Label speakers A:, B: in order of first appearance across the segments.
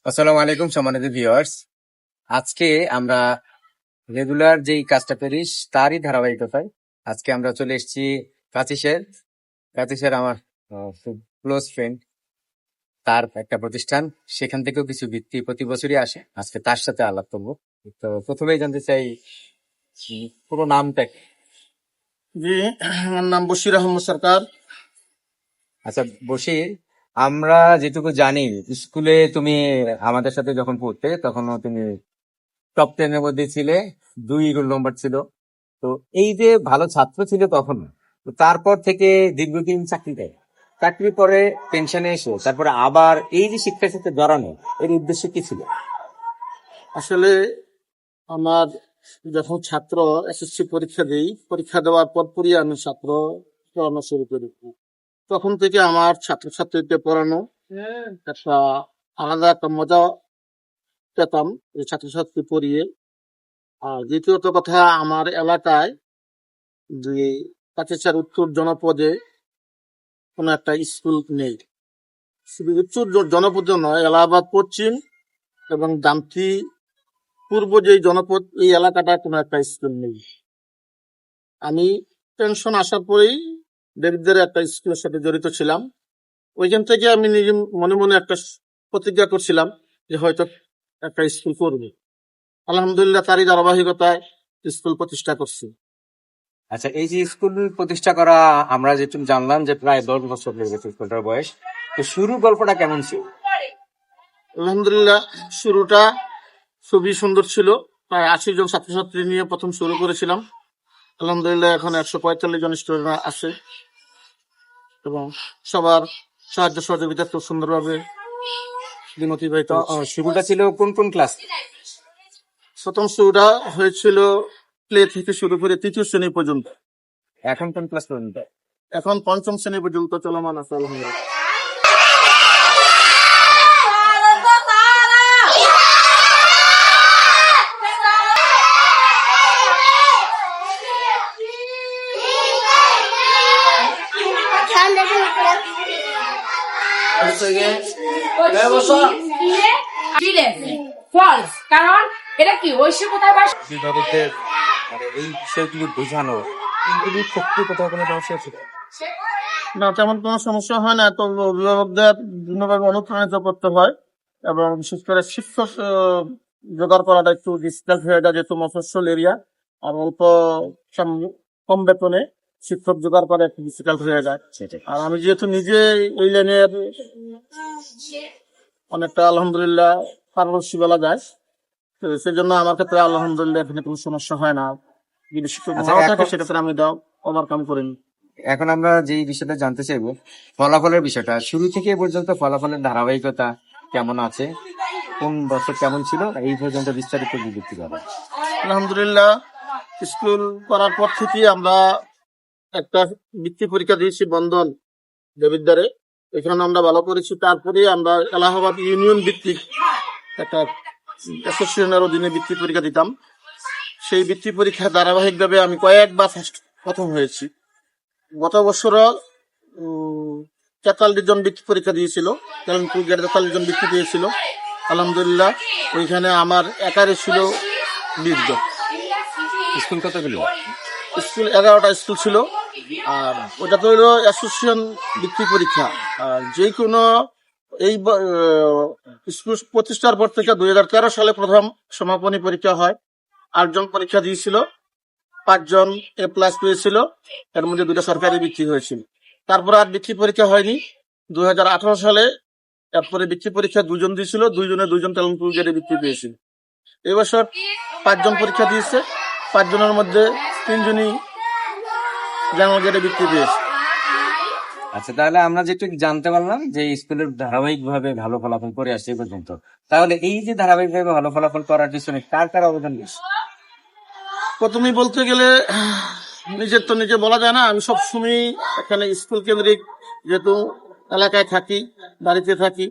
A: আসসালামু আলাইকুম সম্মানিত ভিউয়ার্স। আজকে আমরা রেগুলার যেই কাজটা করি তারই ধারাবাহিকতায় আজকে আমরা চলে এসেছি কাচিসের। কাচিসের আমার খুব ক্লোজ ফ্রেন্ড, তার একটা প্রতিষ্ঠান, সেখান থেকেও কিছু বৃত্তি প্রতি বছরই আসে। আজকে তার সাথে আলাপ করবো। তো প্রথমেই জানতে চাই পুরো নামটা কি?
B: জি, আমার নাম বশির আহমদ সরকার।
A: আচ্ছা বশির, আমরা যেটুকু জানি স্কুলে তুমি আমাদের সাথে যখন পড়তে তখনও তুমি টপ 10 এর মধ্যে ছিলে, 2 রোল নম্বর ছিল। তো এই যে ভালো ছাত্র ছিল তখন, তো তারপর থেকে দীর্ঘদিন চাকরি দেয়, চাকরির পরে পেনশনে এসে তারপরে আবার এই যে শিক্ষার সাথে জড়ানো, এর উদ্দেশ্য কি ছিল?
B: আসলে আমার যখন ছাত্র এসএসসি পরীক্ষা দিই, পরীক্ষা দেওয়ার পরপরই আমি ছাত্র পড়ানো শুরু করি। তখন থেকে আমার ছাত্রছাত্রীদের পড়ানো একটা আলাদা একটা মজা পেতাম এই ছাত্রছাত্রী পড়িয়ে। আর দ্বিতীয়ত কথা, আমার এলাকায় যে কাছেচার উত্তর জনপদে কোনো একটা স্কুল নেই। শুধু উত্তর জনপদে নয়, এলাহাবাদ পশ্চিম এবং দামথি পূর্ব যে জনপদ, এই এলাকাটা কোনো একটা স্কুল নেই। আমি পেনশন আসার পরেই দেবীদের একটা স্কুলের সাথে জড়িত ছিলাম। ওইখান থেকে আমি নিজে মনে মনে একটা প্রতিজ্ঞা করছিলাম যে হয়তো একটা স্কুল করবো। আলহামদুলিল্লাহ, তারই ধারাবাহিকতায় স্কুল প্রতিষ্ঠা করছি।
A: আচ্ছা, এই যে স্কুল প্রতিষ্ঠা করা, আমরা যেটুকু জানলাম যে প্রায় 10 বছর হয়ে গেছে স্কুলটার বয়স। তো শুরু গল্পটা কেমন ছিল?
B: আলহামদুলিল্লাহ, শুরুটা খুবই সুন্দর ছিল। প্রায় 80 জন ছাত্রছাত্রী নিয়ে প্রথম শুরু করেছিলাম। আলহামদুলিল্লাহ, এখন 145 জন স্টুডেন্ট আছে এবং সবার সাহায্য সহযোগিতা খুব সুন্দরভাবে দিন অতিবাহিত
A: তো
B: হচ্ছে।
A: শুরুটা ছিল কোন কোন ক্লাস?
B: প্রথম শুরুটা হয়েছিল প্লে থেকে শুরু করে 3য় শ্রেণী পর্যন্ত।
A: এখন কোন ক্লাস পর্যন্ত?
B: এখন 5ম শ্রেণী পর্যন্ত চলমান আছে আলহামদুলিল্লাহ।
C: ফলস, কারণ এটা কি ঐশী কোথায় বাস
A: অভিভাবকদের মানে এই বিষয়গুলো বোঝানো, এগুলি সত্যি কোথাও কোনো সমস্যা ছিল?
B: না, তেমন কোনো সমস্যা হয় না। তো অভিভাবকদের বিভিন্নভাবে অনুপ্রাণিত করতে হয় এবং বিশেষ করে শিক্ষক জোগাড় করাটা একটু ডিফিকাল্ট হয়ে যায়, যেহেতু মফস্বল এরিয়া আর অল্প কম বেতনে শিক্ষক জোগাড় করা একটু ডিফিকাল্ট হয়ে যায়। আর আমি যেহেতু নিজে এই লাইনের অনেকটা আলহামদুলিল্লাহ পারদর্শী বলা যায়, তো সেজন্য আমার ক্ষেত্রে আলহামদুলিল্লাহ এখানে কোনো সমস্যা হয় না। যদি শিক্ষক
A: আচ্ছা,
B: নাও থাকে
A: এখন
B: সেক্ষেত্রে আমি ওভারকাম করে নিই।
A: এখন আমরা যেই বিষয়টা জানতে চাইবো, ফলাফলের বিষয়টা, শুরু থেকে এ পর্যন্ত ফলাফলের ধারাবাহিকতা কেমন আছে, কোন বছর কেমন ছিল, এই পর্যন্ত বিস্তারিত বিবৃতি পাবো।
B: আলহামদুলিল্লাহ, স্কুল করার পর থেকে আমরা একটা বৃত্তি পরীক্ষা দিয়েছি বন্ধন দেবিদ্বারে। এখানে আমরা ভালো করেছি। তারপরে আমরা এলাহাবাদ ইউনিয়ন ভিত্তিক একটা অ্যাসোসিয়েশনের অধীনে বৃত্তি পরীক্ষা দিতাম। সেই বৃত্তি পরীক্ষা ধারাবাহিকভাবে আমি কয়েকবার প্রথম হয়েছি। গত বছরও 43 জন বৃত্তি পরীক্ষা দিয়েছিল, 43 জন বৃত্তি দিয়েছিল। আলহামদুলিল্লাহ, ওইখানে আমার একারে ছিল 20 জন।
A: স্কুল কতগুলো?
B: স্কুল 11টা স্কুল ছিল। আর ওটা তো হলো অ্যাসোসিয়েশন বৃত্তি পরীক্ষা। আর যে কোনো এই স্কুল প্রতিষ্ঠার পর থেকে 2013 সালে প্রথম সমাপনী পরীক্ষা হয়। 8 জন পরীক্ষা দিয়েছিল, 5 জন A+ পেয়েছিল, এর মধ্যে 2টা সরকারি বৃত্তি হয়েছিল। তারপর আর বৃত্তি পরীক্ষা হয়নি। 2018 সালে এরপরে বৃত্তি পরীক্ষা 2 জন দিয়েছিল, 2 জনের 2 জন ট্যালেন্ট পুল গেটে বৃত্তি পেয়েছিল। এবছর 5 জন পরীক্ষা দিয়েছে, 5 জনের মধ্যে 3 জনই জামাল গেটে বৃত্তি পেয়েছে।
A: আচ্ছা, তাহলে আমরা যেটু জানতে পারলাম যে স্কুলের ধারাবাহিক ভাবে ভালো ফলাফল করে আসছে এই পর্যন্ত। তাহলে এই যে ধারাবাহিক ভাবে ভালো ফলাফল করার পিছনে কার কার অবদান বেশি?
B: প্রথমেই বলতে গেলে নিজের তো নিজে বলা যায় না। আমি সবসময় এখানে স্কুল কেন্দ্রিক, যেহেতু এলাকায় থাকি, বাড়িতে থাকি,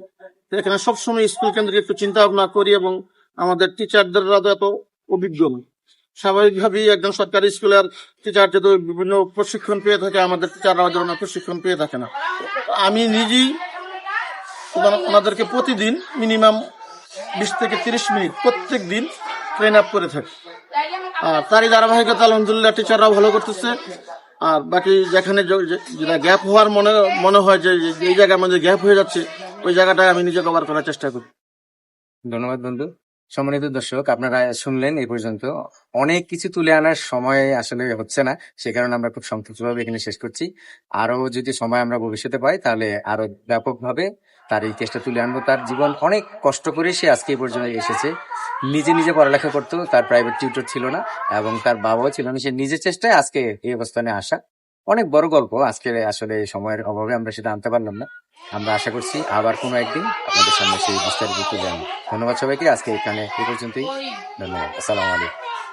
B: তো এখানে সবসময় স্কুল কেন্দ্রিক একটু চিন্তা ভাবনা করি এবং আমাদের টিচারদেররা তো এত অভিজ্ঞ নয়। স্বাভাবিকভাবেই একজন সরকারি স্কুলের টিচার যেহেতু বিভিন্ন প্রশিক্ষণ পেয়ে থাকে, আমাদের টিচাররা ওদের প্রশিক্ষণ পেয়ে থাকে না। আমি নিজেই ওনাদেরকে প্রতিদিন মিনিমাম 20 থেকে 30 মিনিট প্রত্যেক দিন ট্রেন আপ করে থাকে। আর তারই ধারাবাহিকতা আলহামদুলিল্লাহ টিচাররাও ভালো করতেছে। আর বাকি যেখানে যেটা গ্যাপ হওয়ার মনে হয় যে এই জায়গায় আমাদের গ্যাপ হয়ে যাচ্ছে, ওই জায়গাটায় আমি নিজে কভার করার চেষ্টা করি।
A: ধন্যবাদ বন্ধু। সম্মানিত দর্শক, আপনারা শুনলেন এই পর্যন্ত। অনেক কিছু তুলে আনার সময় আসলে হচ্ছে না, সে কারণে আমরা খুব সংক্ষিপ্তভাবে এখানে শেষ করছি। আরো যদি সময় আমরা ভবিষ্যতে পাই তাহলে আরো ব্যাপকভাবে তার এই কেসটা তুলে আনবো। তার জীবন অনেক কষ্ট করে সে আজকে এই পর্যন্ত এসেছে। নিজে নিজে পড়ালেখা করতো, তার প্রাইভেট টিউটর ছিল না এবং তার বাবাও ছিল না। সে নিজের চেষ্টায় আজকে এই অবস্থানে আসা। অনেক বড় গল্প। আজকে আসলে সময়ের অভাবে আমরা সেটা আনতে পারলাম না। আমরা আশা করছি আবার কোনো একদিন আপনাদের সামনে সেই বিস্তারিত তুলে আনবো। ধন্যবাদ সবাইকে। আজকে এখানে এই পর্যন্তই। ধন্যবাদ। আসসালামু আলাইকুম।